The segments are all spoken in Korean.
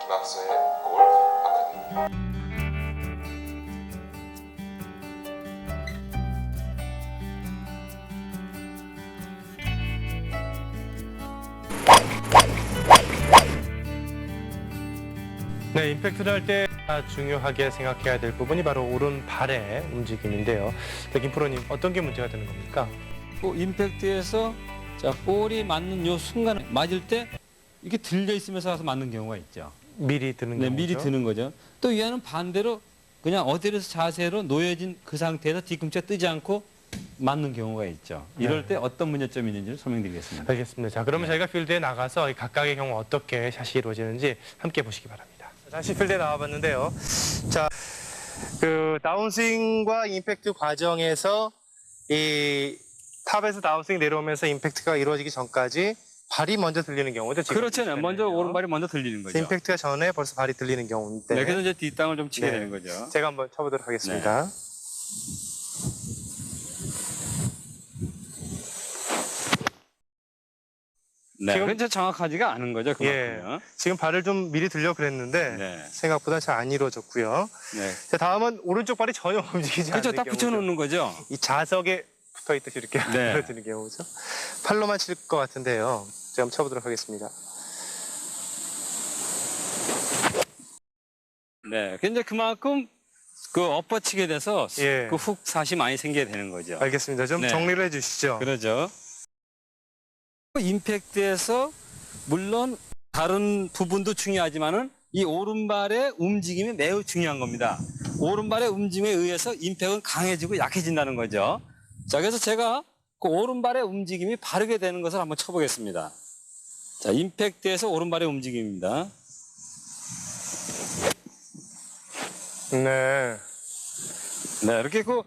김학서의 골프 아카데미. 네, 임팩트를 할 때 중요하게 생각해야 될 부분이 바로 오른발의 움직임인데요. 김 프로님, 어떤 게 문제가 되는 겁니까? 임팩트에서 자, 볼이 맞는 요 순간에 맞을 때 이렇게 들려 있으면서 가서 맞는 경우가 있죠. 미리 드는 네, 거죠. 미리 드는 거죠. 또 얘는 반대로 그냥 어디에서 자세로 놓여진 그 상태에서 뒤꿈치가 뜨지 않고 맞는 경우가 있죠. 이럴 네. 때 어떤 문제점이 있는지를 설명드리겠습니다. 알겠습니다. 자, 그러면 저희가 필드에 나가서 이 각각의 경우 어떻게 샷이 이루어지는지 함께 보시기 바랍니다. 다시 필드에 나와봤는데요. 자, 그 다운스윙과 임팩트 과정에서 이 탑에서 다운스윙 내려오면서 임팩트가 이루어지기 전까지 발이 먼저 들리는 경우죠. 지금 그렇잖아요. 먼저 보시면은요. 오른발이 먼저 들리는 거죠. 임팩트가 전에 벌써 발이 들리는 경우인데. 네, 그래서 이제 뒷땅을 좀 치게 네. 되는 거죠. 제가 한번 쳐보도록 하겠습니다. 네, 지금- 그건 정확하지가 않은 거죠. 예. 그만큼요. 지금 발을 좀 미리 들려 그랬는데 네. 생각보다 잘 안 이루어졌고요. 네. 자, 다음은 오른쪽 발이 전혀 움직이지 그렇죠. 않는 딱 경우죠. 붙여놓는 거죠. 이 자석에 붙어 있듯이 이렇게 네. 이루어지는 경우죠. 팔로만 칠 것 같은데요. 제가 한번 쳐보도록 하겠습니다. 네. 근데 그만큼 그 엎어치게 돼서 예. 그 훅 샷이 많이 생기게 되는 거죠. 알겠습니다. 좀 네. 정리를 해주시죠. 그러죠. 임팩트에서 물론 다른 부분도 중요하지만은 이 오른발의 움직임이 매우 중요한 겁니다. 오른발의 움직임에 의해서 임팩트는 강해지고 약해진다는 거죠. 자, 그래서 제가 그 오른발의 움직임이 바르게 되는 것을 한번 쳐보겠습니다. 자, 임팩트에서 오른발의 움직임입니다. 네. 네, 이렇게 그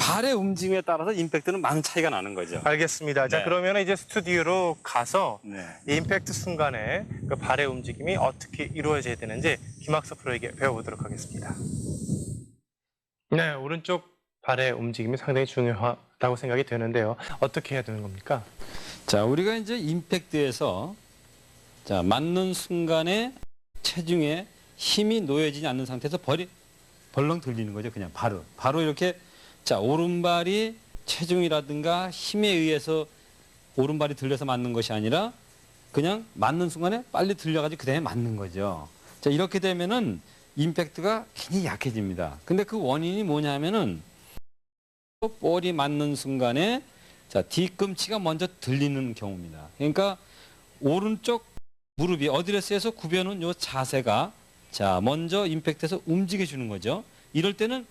발의 움직임에 따라서 임팩트는 많은 차이가 나는 거죠. 알겠습니다. 자, 네. 그러면 이제 스튜디오로 가서 네. 이 임팩트 순간에 그 발의 움직임이 어떻게 이루어져야 되는지 김학서 프로에게 배워보도록 하겠습니다. 네, 오른쪽 발의 움직임이 상당히 중요하다고 생각이 되는데요. 어떻게 해야 되는 겁니까? 자, 우리가 이제 임팩트에서 자, 맞는 순간에 체중에 힘이 놓여지지 않는 상태에서 벌이 벌렁 들리는 거죠. 그냥 바로 이렇게 자, 오른발이 체중이라든가 힘에 의해서 오른발이 들려서 맞는 것이 아니라 그냥 맞는 순간에 빨리 들려가지고 그다음에 맞는 거죠. 자, 이렇게 되면은 임팩트가 굉장히 약해집니다. 근데 그 원인이 뭐냐면은 볼이 맞는 순간에 자, 뒤꿈치가 먼저 들리는 경우입니다. 그러니까 오른쪽 무릎이 어드레스에서 굽혀놓은 요 자세가 자, 먼저 임팩트에서 움직여 주는 거죠. 이럴 때는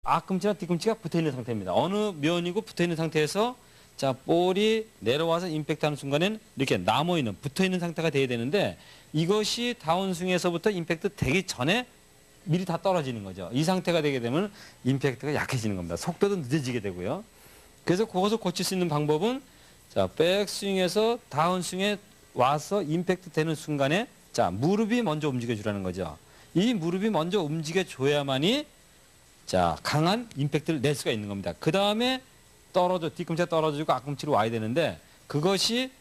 앞꿈치나 뒤꿈치가 붙어 있는 상태입니다. 어느 면이고 붙어 있는 상태에서 자, 볼이 내려와서 임팩트 하는 순간에는 이렇게 남아 있는 붙어 있는 상태가 돼야 되는데 이것이 다운스윙에서부터 임팩트 되기 전에 미리 다 떨어지는 거죠. 이 상태가 되게 되면 임팩트가 약해지는 겁니다. 속도도 늦어지게 되고요. 그래서 그것을 고칠 수 있는 방법은 자, 백스윙에서 다운스윙에 와서 임팩트 되는 순간에 자, 무릎이 먼저 움직여 주라는 거죠. 이 무릎이 먼저 움직여 줘야만이 자, 강한 임팩트를 낼 수가 있는 겁니다. 그 다음에 뒤꿈치가 떨어지고 앞꿈치로 와야 되는데 그것이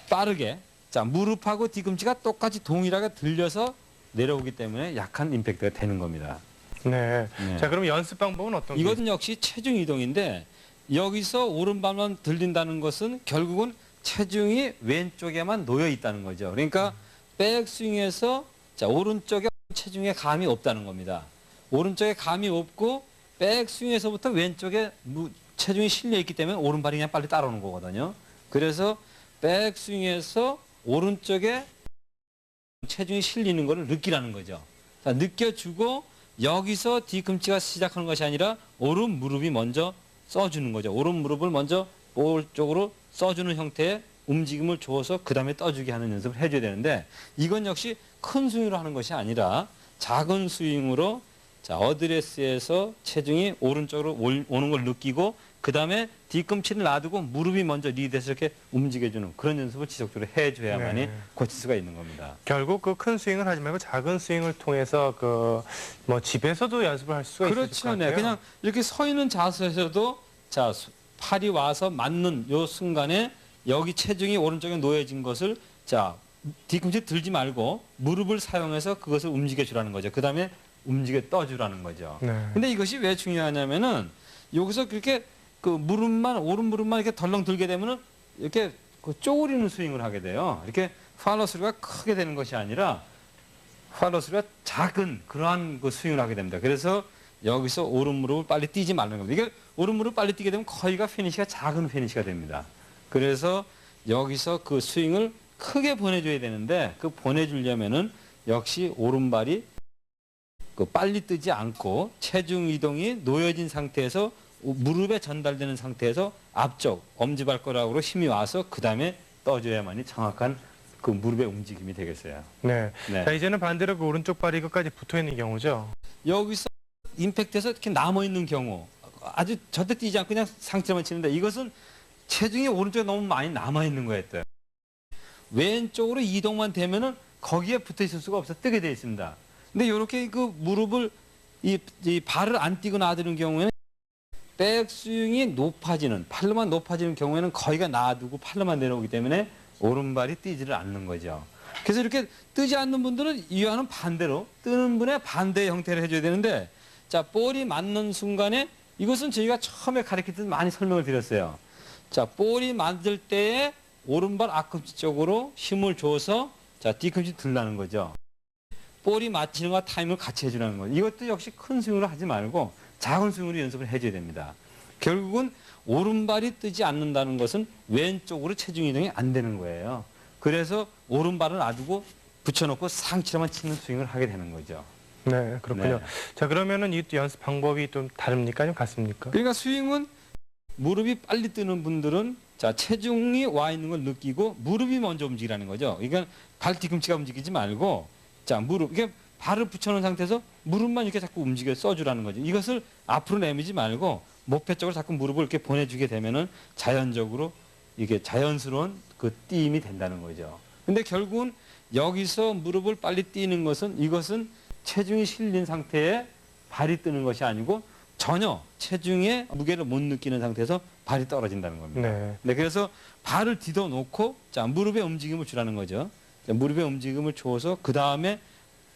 빠르게 자, 무릎하고 뒤꿈치가 똑같이 동일하게 들려서 내려오기 때문에 약한 임팩트가 되는 겁니다. 네. 네. 자, 그럼 연습 방법은 어떤 게 이것은 역시 체중 이동인데 여기서 오른발만 들린다는 것은 결국은 체중이 왼쪽에만 놓여 있다는 거죠. 그러니까 백스윙에서 자, 오른쪽에 체중에 감이 없다는 겁니다. 오른쪽에 감이 없고 백스윙에서부터 왼쪽에 체중이 실려 있기 때문에 오른발이 그냥 빨리 따라오는 거거든요. 그래서 백스윙에서 오른쪽에 체중이 실리는 것을 느끼라는 거죠. 자, 느껴주고 여기서 뒤꿈치가 시작하는 것이 아니라 오른 무릎이 먼저 써주는 거죠. 오른 무릎을 먼저 볼 쪽으로 써주는 형태의 움직임을 줘서 그 다음에 떠주게 하는 연습을 해줘야 되는데 이건 역시 큰 스윙으로 하는 것이 아니라 작은 스윙으로 자, 어드레스에서 체중이 오른쪽으로 오는 걸 느끼고 그 다음에 뒤꿈치를 놔두고 무릎이 먼저 리드해서 이렇게 움직여주는 그런 연습을 지속적으로 해줘야만이 네. 고칠 수가 있는 겁니다. 결국 그 큰 스윙을 하지 말고 작은 스윙을 통해서 그 뭐 집에서도 연습을 할 수가 있을 것 그렇죠. 같아요. 네. 그냥 이렇게 서 있는 자세에서도 자, 팔이 와서 맞는 요 순간에 여기 체중이 오른쪽에 놓여진 것을 자, 뒤꿈치 들지 말고 무릎을 사용해서 그것을 움직여 주라는 거죠. 그 다음에 움직여 떠주라는 거죠. 네. 근데 이것이 왜 중요하냐면은 여기서 그렇게 그 무릎만, 오른 무릎만 이렇게 덜렁 들게 되면은 이렇게 그 쪼그리는 스윙을 하게 돼요. 이렇게 팔로스루가 크게 되는 것이 아니라 팔로스루가 작은 그러한 그 스윙을 하게 됩니다. 그래서 여기서 오른 무릎을 빨리 뛰지 말는 겁니다. 이게 오른 무릎을 빨리 뛰게 되면 거의가 피니시가 작은 피니시가 됩니다. 그래서 여기서 그 스윙을 크게 보내줘야 되는데 그 보내주려면은 역시 오른발이 그 빨리 뜨지 않고 체중 이동이 놓여진 상태에서 무릎에 전달되는 상태에서 앞쪽 엄지발가락으로 힘이 와서 그 다음에 떠줘야만이 정확한 그 무릎의 움직임이 되겠어요. 네. 네. 자, 이제는 반대로 그 오른쪽 발이 끝까지 붙어 있는 경우죠. 여기서 임팩트에서 이렇게 남아 있는 경우 아주 절대 뛰지 않고 그냥 상체만 치는데 이것은 체중이 오른쪽에 너무 많이 남아 있는 거였대요. 왼쪽으로 이동만 되면은 거기에 붙어 있을 수가 없어 뜨게 돼 있습니다. 근데 이렇게 그 무릎을 이 발을 안 띄고 놔두는 경우에는 백스윙이 높아지는 팔로만 높아지는 경우에는 거기가 놔두고 팔로만 내려오기 때문에 오른발이 뛰지를 않는 거죠. 그래서 이렇게 뜨지 않는 분들은 이와는 반대로 뜨는 분의 반대의 형태를 해줘야 되는데 자 볼이 맞는 순간에 이것은 저희가 처음에 가르칠 때 많이 설명을 드렸어요. 자 볼이 맞을 때에 오른발 앞꿈치 쪽으로 힘을 줘서 자 뒤꿈치 들라는 거죠. 볼이 맞히는 것과 타임을 같이 해주라는 거죠. 이것도 역시 큰 스윙으로 하지 말고 작은 스윙으로 연습을 해줘야 됩니다. 결국은 오른발이 뜨지 않는다는 것은 왼쪽으로 체중 이동이 안 되는 거예요. 그래서 오른발을 놔두고 붙여놓고 상체로만 치는 스윙을 하게 되는 거죠. 네, 그렇군요. 네. 자, 그러면은 이 연습 방법이 좀 다릅니까? 좀 같습니까? 그러니까 스윙은 무릎이 빨리 뜨는 분들은 자 체중이 와 있는 걸 느끼고 무릎이 먼저 움직이라는 거죠. 그러니까 발 뒤꿈치가 움직이지 말고 자 무릎 이게 발을 붙여놓은 상태에서 무릎만 이렇게 자꾸 움직여 써주라는 거죠. 이것을 앞으로 내밀지 말고 목표 쪽으로 자꾸 무릎을 이렇게 보내주게 되면은 자연적으로 이게 자연스러운 그 띄임이 된다는 거죠. 근데 결국은 여기서 무릎을 빨리 띄는 것은 이것은 체중이 실린 상태에 발이 뜨는 것이 아니고 전혀 체중의 무게를 못 느끼는 상태에서 발이 떨어진다는 겁니다. 네. 네, 그래서 발을 디뎌 놓고 자 무릎의 움직임을 주라는 거죠. 자, 무릎의 움직임을 줘서 그 다음에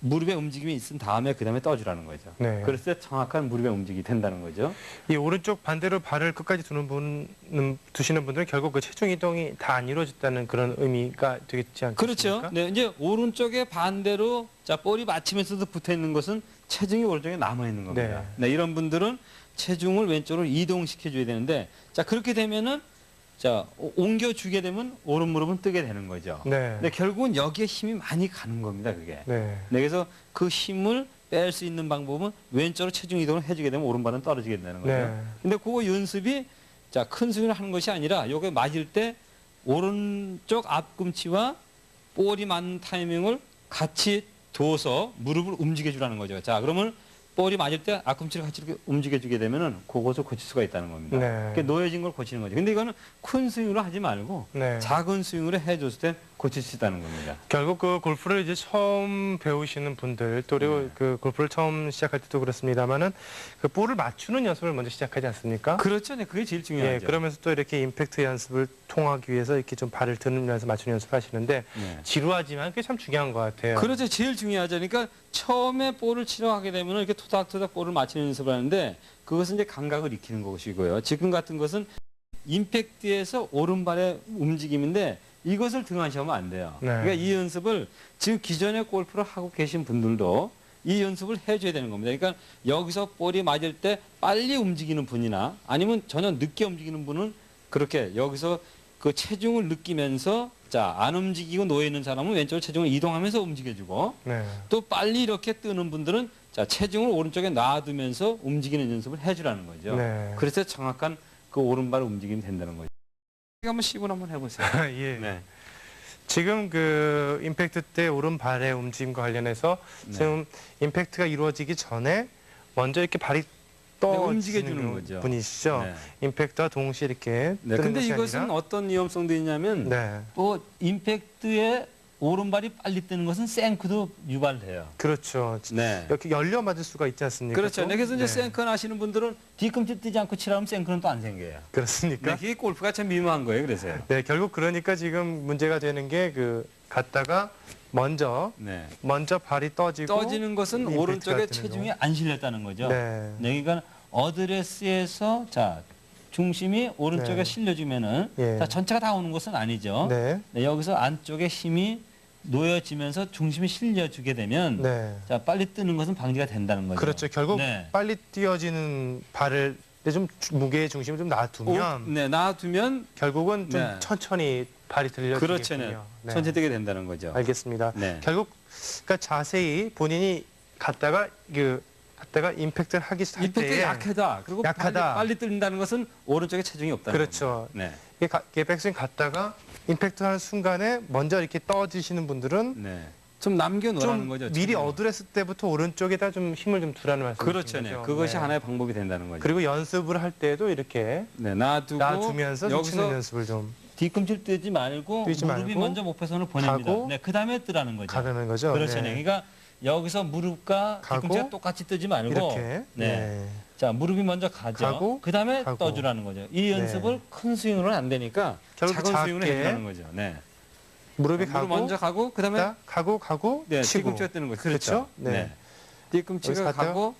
무릎의 움직임이 있은 다음에 그 다음에 떠주라는 거죠. 네. 그랬을 때 정확한 무릎의 움직임이 된다는 거죠. 이 오른쪽 반대로 발을 끝까지 두시는 분들은 결국 그 체중 이동이 다 안 이루어졌다는 그런 의미가 되겠지 않겠습니까? 그렇죠. 네, 이제 오른쪽에 반대로 자 볼이 맞히면서도 붙어 있는 것은 체중이 오른쪽에 남아 있는 겁니다. 네. 이런 분들은 체중을 왼쪽으로 이동시켜 줘야 되는데 자 그렇게 되면은 자 옮겨 주게 되면 오른 무릎은 뜨게 되는 거죠. 네. 근데 결국은 여기에 힘이 많이 가는 겁니다, 그게. 네. 네, 그래서 그 힘을 뺄 수 있는 방법은 왼쪽으로 체중 이동을 해주게 되면 오른발은 떨어지게 된다는 거죠. 네. 근데 그거 연습이 자 큰 스윙을 하는 것이 아니라 요게 맞을 때 오른쪽 앞꿈치와 볼이 맞는 타이밍을 같이 둬서 무릎을 움직여 주라는 거죠. 자 그러면 볼이 맞을 때 앞꿈치를 같이 이렇게 움직여 주게 되면은 그것을 고칠 수가 있다는 겁니다. 네. 그러니까 놓여진 걸 고치는 거죠. 근데 이거는 큰 스윙으로 하지 말고 네. 작은 스윙으로 해줬을 때 고칠 수 있다는 겁니다. 결국 그 골프를 이제 처음 배우시는 분들 또 그리고 네. 그 골프를 처음 시작할 때도 그렇습니다만은 그 볼을 맞추는 연습을 먼저 시작하지 않습니까? 그렇죠. 네, 그게 제일 중요하죠. 예, 그러면서 또 이렇게 임팩트 연습을 통하기 위해서 이렇게 좀 발을 들으면서 맞추는 연습을 하시는데 네. 지루하지만 그게 참 중요한 것 같아요. 그렇죠. 제일 중요하죠. 그러니까 처음에 볼을 치러 하게 되면 이렇게 토닥토닥 볼을 맞추는 연습을 하는데 그것은 이제 감각을 익히는 것이고요. 지금 같은 것은 임팩트에서 오른발의 움직임인데 이것을 등한시하면 안 돼요. 네. 그러니까 이 연습을 지금 기존에 골프를 하고 계신 분들도 이 연습을 해줘야 되는 겁니다. 그러니까 여기서 볼이 맞을 때 빨리 움직이는 분이나 아니면 전혀 늦게 움직이는 분은 그렇게 여기서 그 체중을 느끼면서 자, 안 움직이고 놓여 있는 사람은 왼쪽으로 체중을 이동하면서 움직여주고 네. 또 빨리 이렇게 뜨는 분들은 자, 체중을 오른쪽에 놔두면서 움직이는 연습을 해주라는 거죠. 네. 그래서 정확한 그 오른발 움직임이 된다는 거죠. 한번 시군 한번 해보세요. 예. 네. 지금 그 임팩트 때 오른발의 움직임과 관련해서 네. 지금 임팩트가 이루어지기 전에 먼저 이렇게 발이 움직여주는 떠지는 거죠. 분이시죠. 네. 임팩트와 동시에 이렇게 네. 뜨는 근데 것이 이것은 아니라 어떤 위험성도 있냐면 네. 또 임팩트에 오른발이 빨리 뜨는 것은 생크도 유발돼요. 그렇죠. 네. 이렇게 열려 맞을 수가 있지 않습니까? 그렇죠. 또? 네, 그래서 이제 네. 생크 하시는 분들은 뒤꿈치 뜨지 않고 치라면 생크는 또 안 생겨요. 그렇습니까? 네, 그게 골프가 참 미묘한 거예요. 그래서요. 네, 결국 그러니까 지금 문제가 되는 게 그 갔다가 먼저 네. 발이 떠지고 떠지는 것은 임팩트가 오른쪽에 뜨는 체중이 거. 안 실렸다는 거죠. 네. 네, 그러니까 어드레스에서 자 중심이 오른쪽에 네. 실려주면은 예. 자, 전체가 다 오는 것은 아니죠. 네. 네, 여기서 안쪽에 힘이 놓여지면서 중심이 실려주게 되면 네. 자 빨리 뜨는 것은 방지가 된다는 거죠. 그렇죠. 결국 네. 빨리 뛰어지는 발을 좀 무게의 중심을 좀 놔두면 네, 놔두면 결국은 좀 네. 천천히 발이 들려지겠군요. 그렇죠. 네. 천천히 뜨게 된다는 거죠. 알겠습니다. 네. 결국 그러니까 자세히 본인이 갔다가 임팩트를 하기 할 임팩트 때에 약하다. 그리고 약하다. 빨리 뜬다는 것은 오른쪽에 체중이 없다는 그렇죠. 겁니다. 이게 백스윙 갔다가 임팩트 하는 순간에 먼저 이렇게 떠지시는 분들은 네. 네. 좀 남겨놓으라는 좀 거죠. 미리 체중을. 어드레스 때부터 오른쪽에다 좀 힘을 좀 두라는 말씀이죠. 그렇죠. 네. 그것이 하나의 방법이 된다는 거죠. 그리고 연습을 할 때도 이렇게 네, 놔두고 놔두면서 좀 치는 여기서 연습을 좀 뒤꿈치를 뜨지 말고 뜨지 무릎이 말고 먼저 목표선을 보냅니다. 가고 네, 그 다음에 뜨라는 거죠. 가는 거죠. 그렇죠. 네. 네. 그러니까 여기서 무릎과 가고 뒤꿈치가 똑같이 뜨지 말고 이렇게 네. 자, 무릎이 먼저 가죠. 가고, 그 다음에 가고. 떠주라는 거죠. 이 연습을 큰 스윙으로는 안 되니까 결국 작은 스윙으로 작게 해주라는 거죠. 네. 무릎이 무릎 가고 먼저 가고 그 다음에 가고 네, 치고 뒤꿈치가 뜨는 거죠. 그렇죠? 그렇죠. 네. 네. 뒤꿈치가 여기서 갔다가 가고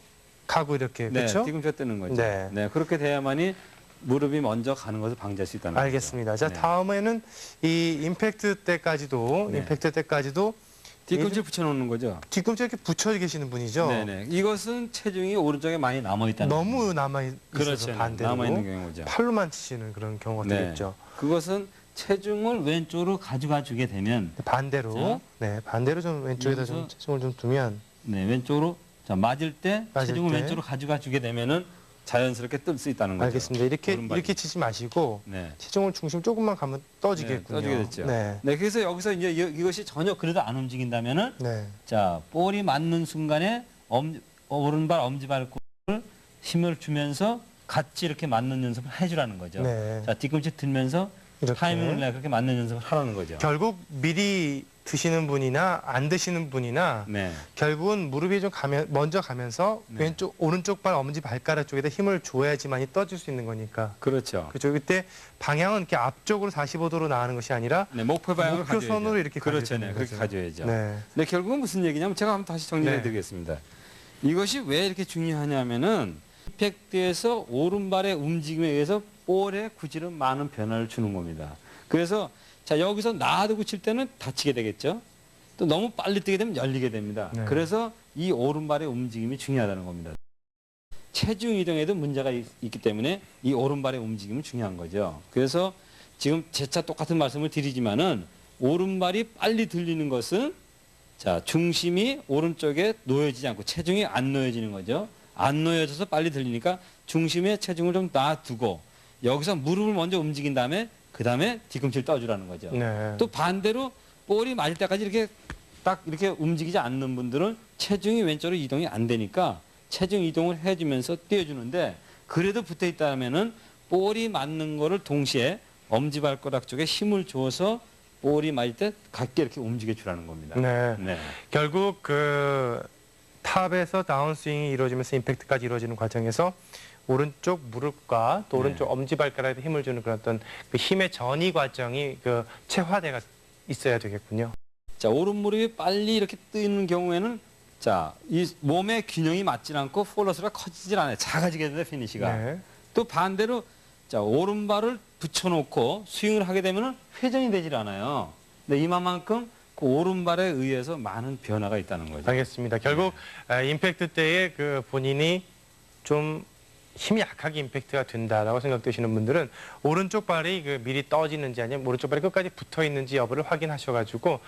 가고 이렇게 네, 그렇죠? 뒤꿈치가 뜨는 거죠. 네. 네. 그렇게 돼야만이 무릎이 먼저 가는 것을 방지할 수 있다는 알겠습니다. 거죠. 자, 다음에는 이 임팩트 때까지도 네. 뒤꿈치를 붙여놓는 거죠. 뒤꿈치 이렇게 붙여 계시는 분이죠. 네네. 이것은 체중이 오른쪽에 많이 남아 있다는 너무 남아 있어서 그렇죠. 반대로 남아 있는 경우죠. 팔로만 치시는 그런 경우가 네. 되겠죠. 그것은 체중을 왼쪽으로 가져가 주게 되면 반대로 반대로 좀 왼쪽에다 좀 여기서 체중을 좀 두면 네, 왼쪽으로 자 맞을 때 맞을 체중을 때. 왼쪽으로 가져가 주게 되면은 자연스럽게 뜰 수 있다는 거죠. 알겠습니다. 오른발이. 이렇게 치지 마시고 네. 체중을 중심 조금만 가면 떠지겠군요. 네, 떠지게 됐죠. 네. 네, 그래서 여기서 이제 이것이 전혀 그래도 안 움직인다면은 네. 자 볼이 맞는 순간에 오른발 엄지발골을 힘을 주면서 같이 이렇게 맞는 연습을 해주라는 거죠. 네. 자 뒤꿈치 들면서 이렇게. 타이밍을 내가 그렇게 맞는 연습을 하라는 거죠. 결국 미리 드시는 분이나 안 드시는 분이나 네. 결국은 무릎이 좀 먼저 가면서 네. 오른쪽 발 엄지 발가락 쪽에다 힘을 줘야지만이 떠질 수 있는 거니까. 그렇죠. 그렇죠. 그때 방향은 이렇게 앞쪽으로 45도로 나가는 것이 아니라 네, 목표 방향을 목표선으로 가져야죠. 이렇게 그렇죠, 가져야 네, 되는 그렇게 거죠. 가져야죠. 네. 네, 결국은 무슨 얘기냐면 제가 한번 다시 정리해드리겠습니다. 이것이 왜 이렇게 중요하냐면은 임팩트에서 오른발의 움직임에 의해서 볼에 구질은 많은 변화를 주는 겁니다. 그래서 자 여기서 놔두고 칠 때는 다치게 되겠죠. 또 너무 빨리 뛰게 되면 열리게 됩니다. 네. 그래서 이 오른발의 움직임이 중요하다는 겁니다. 체중 이동에도 문제가 있기 때문에 이 오른발의 움직임은 중요한 거죠. 그래서 지금 재차 똑같은 말씀을 드리지만은 오른발이 빨리 들리는 것은 자 중심이 오른쪽에 놓여지지 않고 체중이 안 놓여지는 거죠. 안 놓여져서 빨리 들리니까 중심에 체중을 좀 놔두고 여기서 무릎을 먼저 움직인 다음에 그 다음에 뒤꿈치를 떠주라는 거죠. 네. 또 반대로 볼이 맞을 때까지 이렇게 딱 이렇게 움직이지 않는 분들은 체중이 왼쪽으로 이동이 안 되니까 체중 이동을 해주면서 띄워주는데 그래도 붙어 있다면은 볼이 맞는 거를 동시에 엄지발가락 쪽에 힘을 줘서 볼이 맞을 때 같게 이렇게 움직여 주라는 겁니다. 네. 네. 결국 그 탑에서 다운스윙이 이루어지면서 임팩트까지 이루어지는 과정에서 오른쪽 무릎과 또 네. 오른쪽 엄지발가락에 힘을 주는 그런 어떤 그 힘의 전이 과정이 그 체화돼가 있어야 되겠군요. 자, 오른무릎이 빨리 이렇게 뜨는 경우에는 자, 이 몸의 균형이 맞지 않고 폴러스가 커지질 않아요. 작아지게 되는데 피니시가. 네. 또 반대로 자, 오른발을 붙여놓고 스윙을 하게 되면 회전이 되질 않아요. 근데 이만큼 그 오른발에 의해서 많은 변화가 있다는 거죠. 알겠습니다. 결국 임팩트 때에 그 본인이 좀 힘이 약하게 임팩트가 된다라고 생각되시는 분들은 오른쪽 발이 그 미리 떠지는지 아니면 오른쪽 발이 끝까지 붙어 있는지 여부를 확인하셔가지고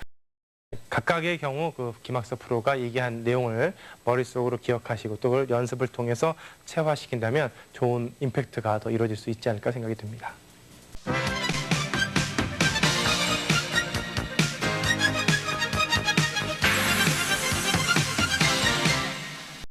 각각의 경우 그 김학서 프로가 얘기한 내용을 머릿속으로 기억하시고 또 그걸 연습을 통해서 체화시킨다면 좋은 임팩트가 더 이루어질 수 있지 않을까 생각이 듭니다.